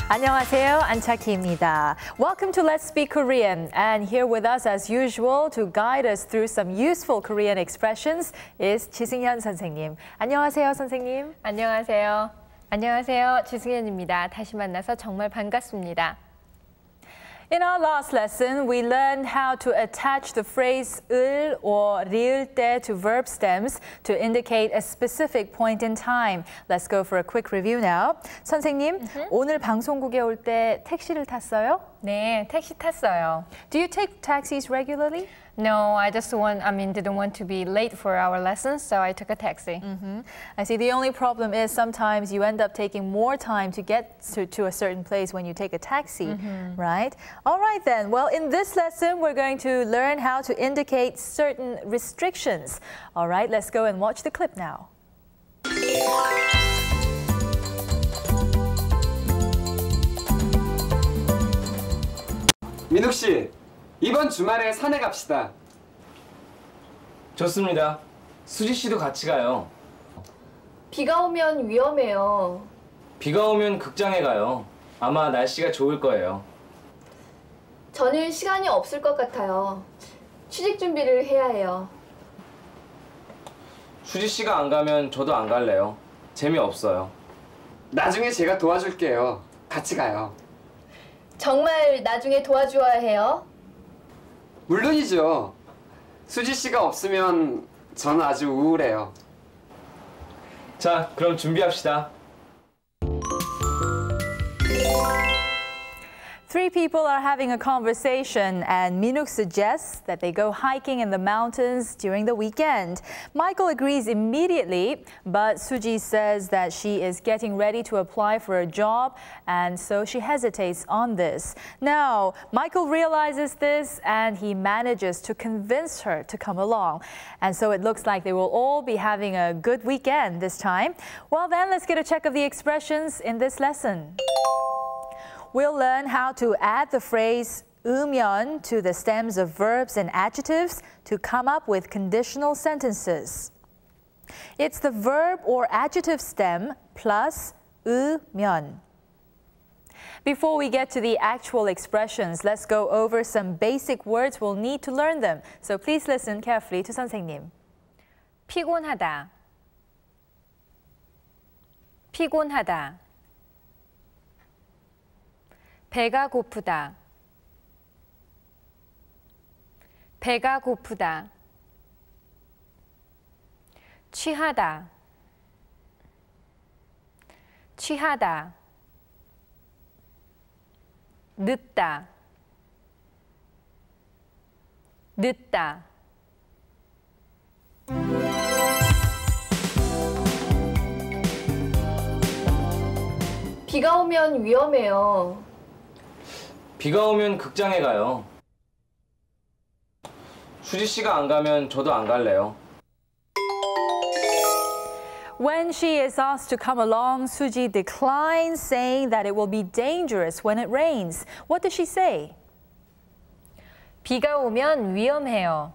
안녕하세요, 안차키입니다. Welcome to Let's Speak Korean. And here with us as usual to guide us through some useful Korean expressions is 지승현 선생님. 안녕하세요, 선생님. 안녕하세요. 안녕하세요. 지승현입니다. 다시 만나서 정말 반갑습니다. In our last lesson, we learned how to attach the phrase 을 or 리을 때 to verb stems to indicate a specific point in time. Let's go for a quick review now. 선생님, 오늘 방송국에 올 때 택시를 탔어요? 네, 택시 탔어요. Do you take taxis regularly? No, didn't want to be late for our lessons, so I took a taxi. I see. The only problem is sometimes you end up taking more time to get to a certain place when you take a taxi, right? All right then. Well, in this lesson, we're going to learn how to indicate certain restrictions. All right, let's go and watch the clip now. 민욱 씨, 이번 주말에 산에 갑시다. 좋습니다. 수지 씨도 같이 가요. 비가 오면 위험해요. 비가 오면 극장에 가요. 아마 날씨가 좋을 거예요. 저는 시간이 없을 것 같아요. 취직 준비를 해야 해요. 수지 씨가 안 가면 저도 안 갈래요. 재미없어요. 나중에 제가 도와줄게요. 같이 가요. 정말 나중에 도와줘야 해요? 물론이죠. 수지 씨가 없으면 저는 아주 우울해요. 자, 그럼 준비합시다. Three people are having a conversation and Minuk suggests that they go hiking in the mountains during the weekend. Michael agrees immediately, but Suji says that she is getting ready to apply for a job and so she hesitates on this. Now, Michael realizes this and he manages to convince her to come along. And so it looks like they will all be having a good weekend this time. Well then, let's get a check of the expressions in this lesson. We'll learn how to add the phrase 으면 to the stems of verbs and adjectives to come up with conditional sentences. It's the verb or adjective stem plus 으면. Before we get to the actual expressions, let's go over some basic words. We'll need to learn them. So please listen carefully to 선생님. 피곤하다. 피곤하다. 배가 고프다. 배가 고프다. 취하다. 취하다. 늦다. 늦다. 비가 오면 위험해요. 비가 오면 극장에 가요. 수지 씨가 안 가면 저도 안 갈래요. When she is asked to come along, Suji declines, saying that it will be dangerous when it rains. What does she say? 비가 오면 위험해요.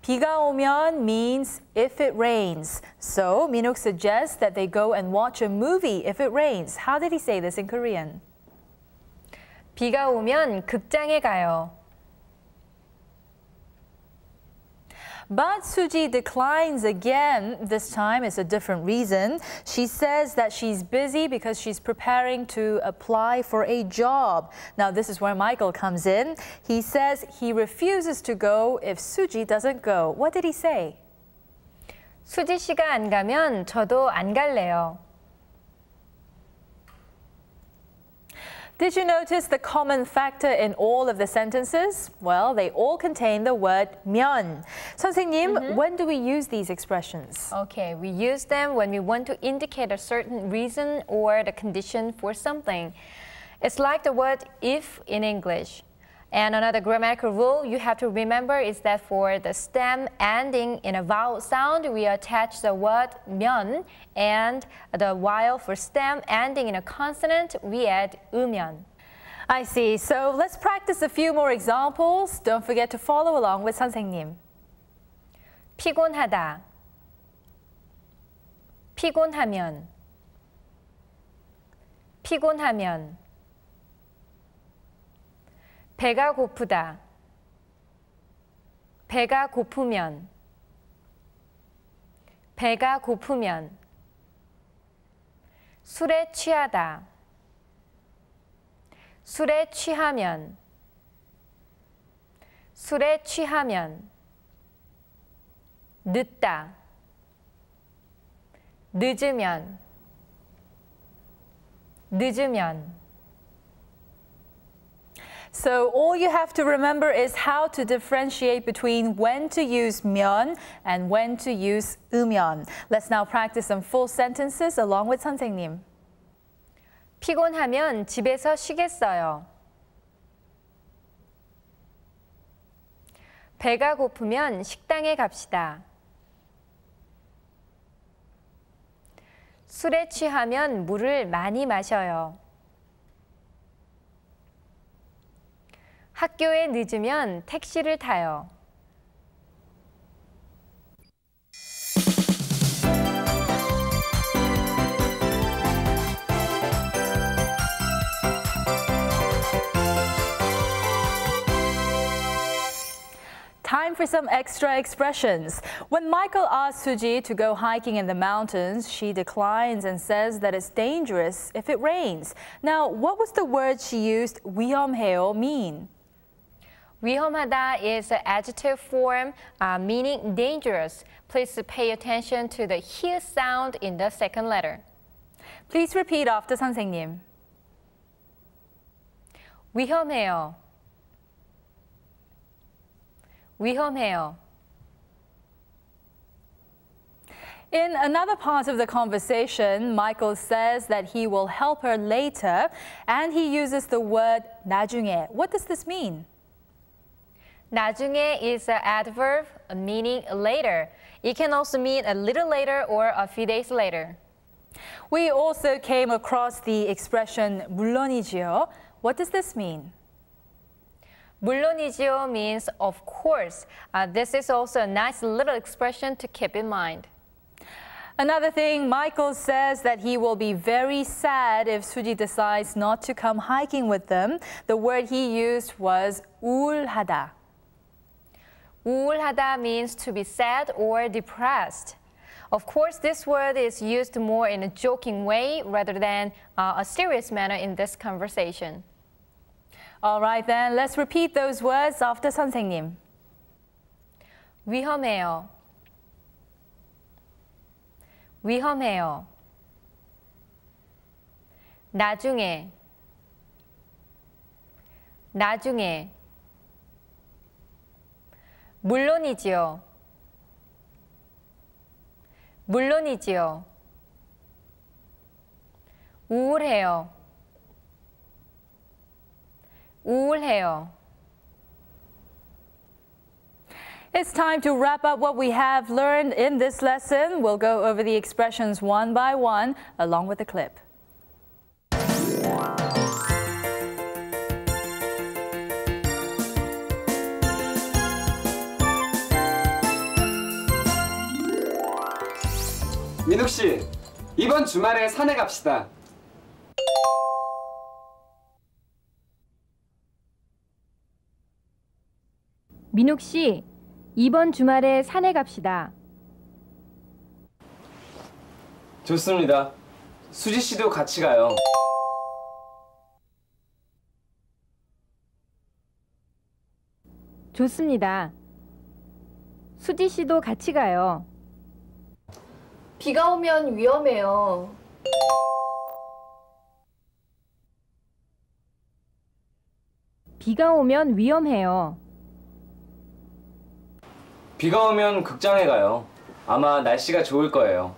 비가 오면 means if it rains. So Minuk suggests that they go and watch a movie if it rains. How did he say this in Korean? 비가 오면 극장에 가요. But Suji declines again. This time it's a different reason. She says that she's busy because she's preparing to apply for a job. Now this is where Michael comes in. He says he refuses to go if Suji doesn't go. What did he say? 수지 씨가 안 가면 저도 안 갈래요. Did you notice the common factor in all of the sentences? Well, they all contain the word 면. 선생님, when do we use these expressions? Okay, we use them when we want to indicate a certain reason or the condition for something. It's like the word if in English. And another grammatical rule you have to remember is that for the stem ending in a vowel sound, we attach the word 면, and while for stem ending in a consonant, we add 으면. I see. So let's practice a few more examples. Don't forget to follow along with 선생님. 피곤하다. 피곤하면. 피곤하면. 배가 고프다. 배가 고프면. 배가 고프면. 술에 취하다. 술에 취하면. 술에 취하면. 늦다. 늦으면. 늦으면. So all you have to remember is how to differentiate between when to use 면 and when to use 으면. Let's now practice some full sentences along with 선생님. 피곤하면 집에서 쉬겠어요. 배가 고프면 식당에 갑시다. 술에 취하면 물을 많이 마셔요. 학교에 늦으면 택시를 타요. Time for some extra expressions. When Michael asks Suji to go hiking in the mountains, she declines and says that it's dangerous if it rains. Now, what was the word she used, 위험해요, mean? 위험하다 is an adjective form meaning dangerous. Please pay attention to the he sound in the second letter. Please repeat after 선생님. 위험해요. 위험해요. In another part of the conversation, Michael says that he will help her later, and he uses the word 나중에. What does this mean? 나중에 is an adverb meaning later. It can also mean a little later or a few days later. We also came across the expression 물론이지요. What does this mean? 물론이지요 means of course. This is also a nice little expression to keep in mind. Another thing, Michael says that he will be very sad if Suji decides not to come hiking with them. The word he used was 우울하다. 우울하다 means to be sad or depressed. Of course, this word is used more in a joking way rather than a serious manner in this conversation. All right then, let's repeat those words after 선생님. 위험해요. 위험해요. 나중에. 나중에. 물론이지요. 물론이지요. 우울해요. 우울해요. It's time to wrap up what we have learned in this lesson. We'll go over the expressions one by one along with the clip. 민욱 씨, 이번 주말에 산에 갑시다. 민욱 씨, 이번 주말에 산에 갑시다. 좋습니다. 수지 씨도 같이 가요. 좋습니다. 수지 씨도 같이 가요. 비가 오면 위험해요. 비가 오면 위험해요. 비가 오면 극장에 가요. 아마 날씨가 좋을 거예요.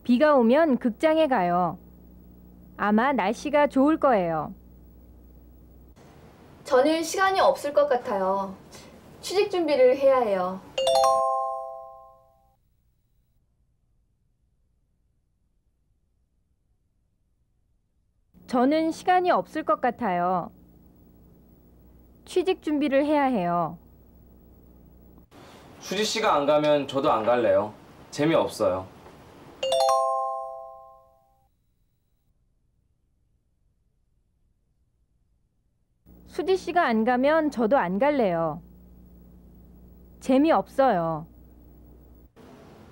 비가 오면 극장에 가요. 아마 날씨가 좋을 거예요. 저는 시간이 없을 것 같아요. 취직 준비를 해야 해요. 저는 시간이 없을 것 같아요. 취직 준비를 해야 해요. 수지 씨가 안 가면 저도 안 갈래요. 재미없어요. 수지 씨가 안 가면 저도 안 갈래요. 재미없어요.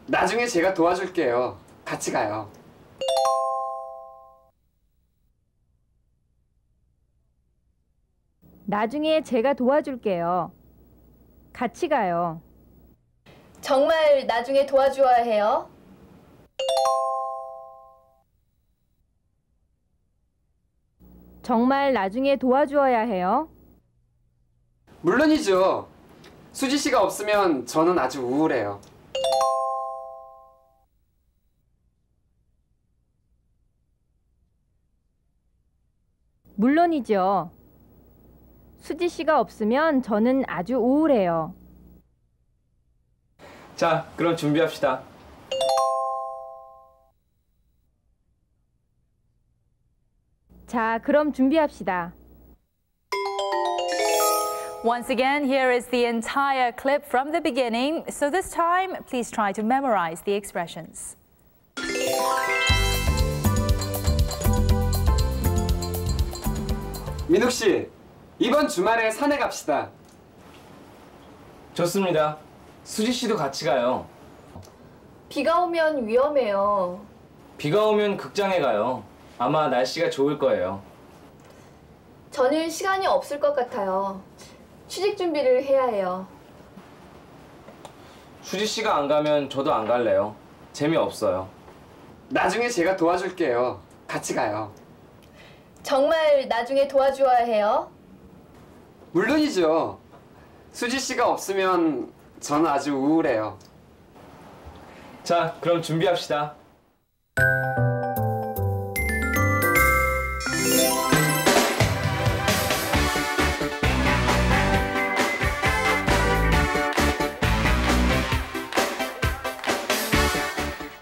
나중에 제가 도와줄게요. 같이 가요. 나중에 제가 도와줄게요. 같이 가요. 정말 나중에 도와주어야 해요. 정말 나중에 도와주어야 해요. 물론이죠. 수지 씨가 없으면 저는 아주 우울해요. 물론이죠. 수지 씨가 없으면 저는 아주 우울해요. 자, 그럼 준비합시다. 자, 그럼 준비합시다. Once again, here is the entire clip from the beginning. So this time, please try to memorize the expressions. 민욱 씨, 이번 주말에 산에 갑시다. 좋습니다. 수지 씨도 같이 가요. 비가 오면 위험해요. 비가 오면 극장에 가요. 아마 날씨가 좋을 거예요. 저는 시간이 없을 것 같아요. 취직 준비를 해야 해요. 수지 씨가 안 가면 저도 안 갈래요. 재미없어요. 나중에 제가 도와줄게요. 같이 가요. 정말 나중에 도와주어야 해요. 물론이죠. 수지 씨가 없으면 저는 아주 우울해요. 자, 그럼 준비합시다.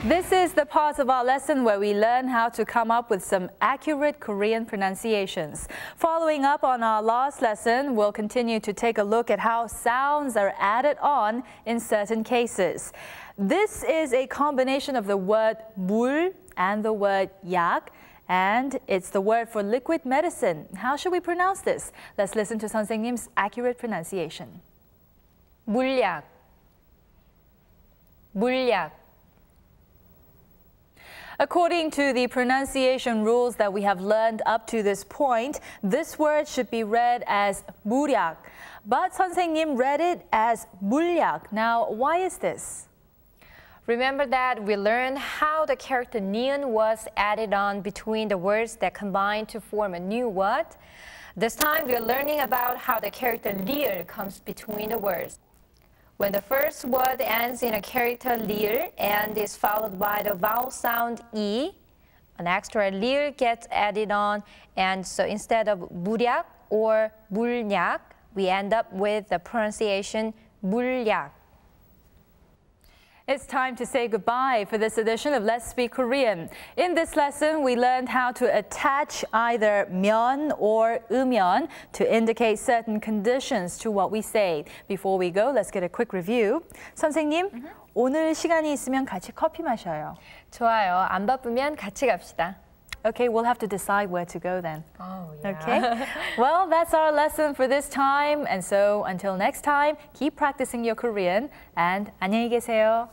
This is the part of our lesson where we learn how to come up with some accurate Korean pronunciations. Following up on our last lesson, we'll continue to take a look at how sounds are added on in certain cases. This is a combination of the word 물 and the word 약, and it's the word for liquid medicine. How should we pronounce this? Let's listen to 선생님's accurate pronunciation. 물약. 물약. According to the pronunciation rules that we have learned up to this point, this word should be read as 무약, but 선생님 read it as 물약. Now, why is this? Remember that we learned how the character ni은 was added on between the words that combine to form a new word. This time we are learning about how the character 리을 comes between the words. When the first word ends in a character 리을 and is followed by the vowel sound E, an extra 리을 gets added on, and so instead of 무약 or 물약, we end up with the pronunciation 물약. It's time to say goodbye for this edition of Let's Speak Korean. In this lesson, we learned how to attach either 면 or 으면 to indicate certain conditions to what we say. Before we go, let's get a quick review. 선생님, 오늘 시간이 있으면 같이 커피 마셔요. 좋아요. 안 바쁘면 같이 갑시다. Okay, we'll have to decide where to go then. Oh, yeah. Okay. Well, that's our lesson for this time. And so until next time, keep practicing your Korean and 안녕히 계세요.